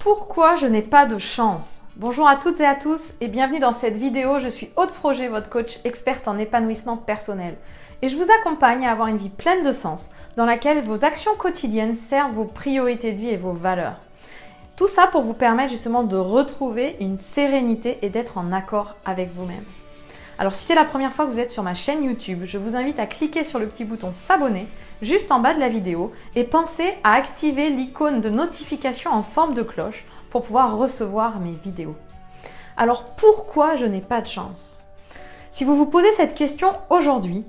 Pourquoi je n'ai pas de chance? Bonjour à toutes et à tous et bienvenue dans cette vidéo. Je suis Aude Froger, votre coach experte en épanouissement personnel. Et je vous accompagne à avoir une vie pleine de sens, dans laquelle vos actions quotidiennes servent vos priorités de vie et vos valeurs. Tout ça pour vous permettre justement de retrouver une sérénité et d'être en accord avec vous-même. Alors si c'est la première fois que vous êtes sur ma chaîne YouTube, je vous invite à cliquer sur le petit bouton s'abonner juste en bas de la vidéo et pensez à activer l'icône de notification en forme de cloche pour pouvoir recevoir mes vidéos. Alors pourquoi je n'ai pas de chance? Si vous vous posez cette question aujourd'hui,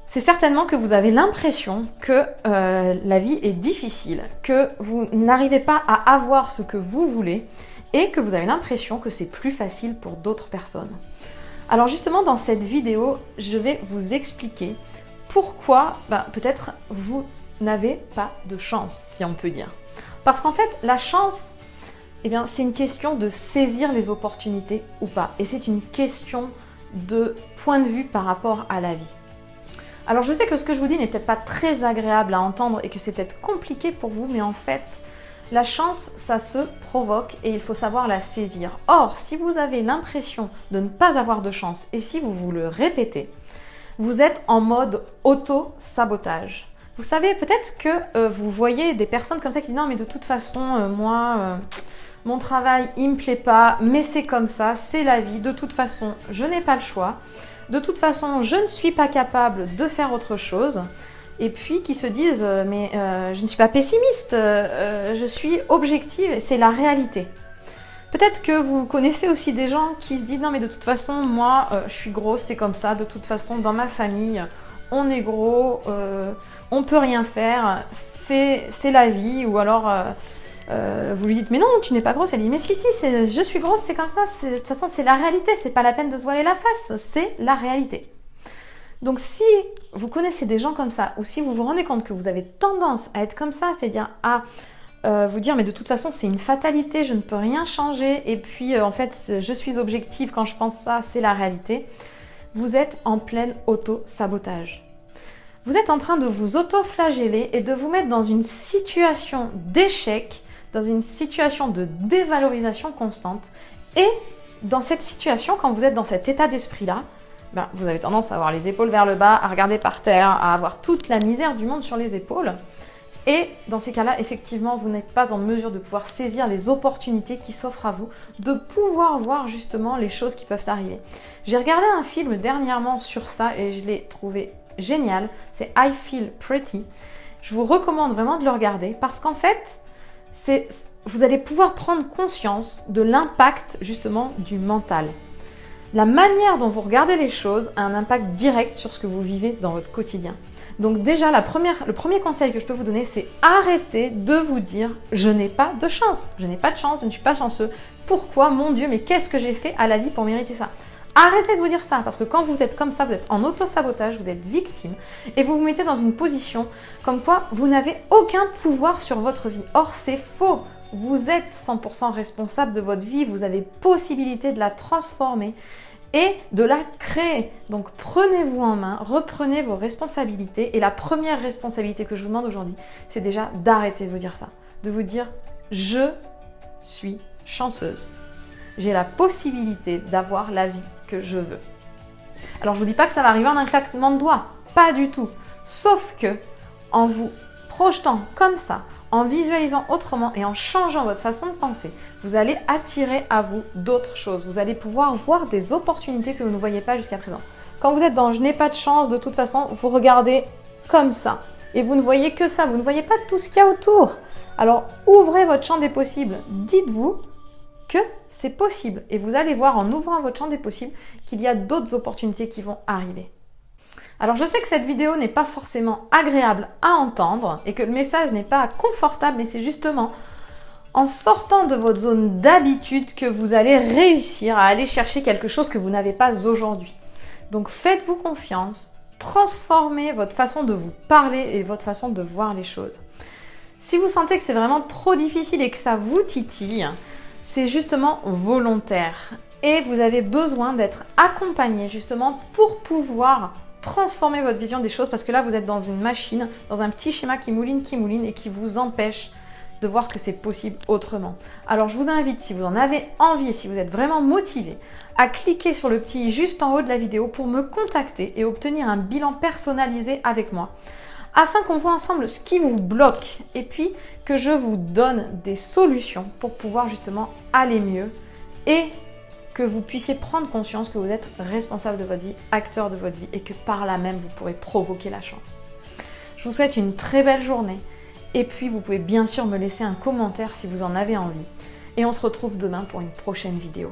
c'est certainement que vous avez l'impression que la vie est difficile, que vous n'arrivez pas à avoir ce que vous voulez et que vous avez l'impression que c'est plus facile pour d'autres personnes. Alors justement dans cette vidéo, je vais vous expliquer pourquoi peut-être vous n'avez pas de chance, si on peut dire. Parce qu'en fait, la chance, c'est une question de saisir les opportunités ou pas. Et c'est une question de point de vue par rapport à la vie. Alors je sais que ce que je vous dis n'est peut-être pas très agréable à entendre et que c'est peut-être compliqué pour vous, mais en fait, la chance, ça se provoque et il faut savoir la saisir. Or, si vous avez l'impression de ne pas avoir de chance et si vous vous le répétez, vous êtes en mode auto-sabotage. Vous savez, peut-être que vous voyez des personnes comme ça qui disent « Non, mais de toute façon, mon travail, il me plaît pas, mais c'est comme ça, c'est la vie. De toute façon, je n'ai pas le choix. De toute façon, je ne suis pas capable de faire autre chose. » Et puis qui se disent « Mais je ne suis pas pessimiste, je suis objective, c'est la réalité. » Peut-être que vous connaissez aussi des gens qui se disent « Non mais de toute façon, moi je suis grosse, c'est comme ça, de toute façon dans ma famille, on est gros, on peut rien faire, c'est la vie. » Ou alors vous lui dites « Mais non, tu n'es pas grosse. » Elle dit « Mais si, je suis grosse, c'est comme ça, de toute façon c'est la réalité, c'est pas la peine de se voiler la face, c'est la réalité. » Donc si vous connaissez des gens comme ça, ou si vous vous rendez compte que vous avez tendance à être comme ça, c'est-à-dire à vous dire mais de toute façon c'est une fatalité, je ne peux rien changer, et puis en fait je suis objective quand je pense ça, c'est la réalité, vous êtes en plein auto-sabotage. Vous êtes en train de vous auto-flageller et de vous mettre dans une situation d'échec, dans une situation de dévalorisation constante, et dans cette situation, quand vous êtes dans cet état d'esprit-là, vous avez tendance à avoir les épaules vers le bas, à regarder par terre, à avoir toute la misère du monde sur les épaules. Et dans ces cas-là, effectivement, vous n'êtes pas en mesure de pouvoir saisir les opportunités qui s'offrent à vous, de pouvoir voir justement les choses qui peuvent arriver. J'ai regardé un film dernièrement sur ça et je l'ai trouvé génial. C'est I Feel Pretty. Je vous recommande vraiment de le regarder parce qu'en fait, vous allez pouvoir prendre conscience de l'impact justement du mental. La manière dont vous regardez les choses a un impact direct sur ce que vous vivez dans votre quotidien. Donc déjà, le premier conseil que je peux vous donner, c'est arrêter de vous dire « Je n'ai pas de chance, je n'ai pas de chance, je ne suis pas chanceux. Pourquoi, mon Dieu, mais qu'est-ce que j'ai fait à la vie pour mériter ça ?» Arrêtez de vous dire ça, parce que quand vous êtes comme ça, vous êtes en auto-sabotage, vous êtes victime, et vous vous mettez dans une position comme quoi vous n'avez aucun pouvoir sur votre vie. Or, c'est faux. Vous êtes 100% responsable de votre vie, vous avez possibilité de la transformer et de la créer. Donc prenez-vous en main, reprenez vos responsabilités. Et la première responsabilité que je vous demande aujourd'hui, c'est déjà d'arrêter de vous dire ça. De vous dire « Je suis chanceuse. J'ai la possibilité d'avoir la vie que je veux. » Alors je ne vous dis pas que ça va arriver en un claquement de doigts, pas du tout. Sauf que en vous projetant comme ça, en visualisant autrement et en changeant votre façon de penser, vous allez attirer à vous d'autres choses. Vous allez pouvoir voir des opportunités que vous ne voyez pas jusqu'à présent. Quand vous êtes dans « je n'ai pas de chance », de toute façon, vous regardez comme ça. Et vous ne voyez que ça, vous ne voyez pas tout ce qu'il y a autour. Alors ouvrez votre champ des possibles. Dites-vous que c'est possible. Et vous allez voir en ouvrant votre champ des possibles qu'il y a d'autres opportunités qui vont arriver. Alors je sais que cette vidéo n'est pas forcément agréable à entendre et que le message n'est pas confortable, mais c'est justement en sortant de votre zone d'habitude que vous allez réussir à aller chercher quelque chose que vous n'avez pas aujourd'hui. Donc faites-vous confiance, transformez votre façon de vous parler et votre façon de voir les choses. Si vous sentez que c'est vraiment trop difficile et que ça vous titille, c'est justement volontaire et vous avez besoin d'être accompagné justement pour pouvoir transformer votre vision des choses, parce que là vous êtes dans une machine, dans un petit schéma qui mouline et qui vous empêche de voir que c'est possible autrement. Alors je vous invite, si vous en avez envie et si vous êtes vraiment motivé, à cliquer sur le petit i juste en haut de la vidéo pour me contacter et obtenir un bilan personnalisé avec moi, afin qu'on voit ensemble ce qui vous bloque et puis que je vous donne des solutions pour pouvoir justement aller mieux et que vous puissiez prendre conscience que vous êtes responsable de votre vie, acteur de votre vie et que par là même vous pourrez provoquer la chance. Je vous souhaite une très belle journée et puis vous pouvez bien sûr me laisser un commentaire si vous en avez envie. Et on se retrouve demain pour une prochaine vidéo.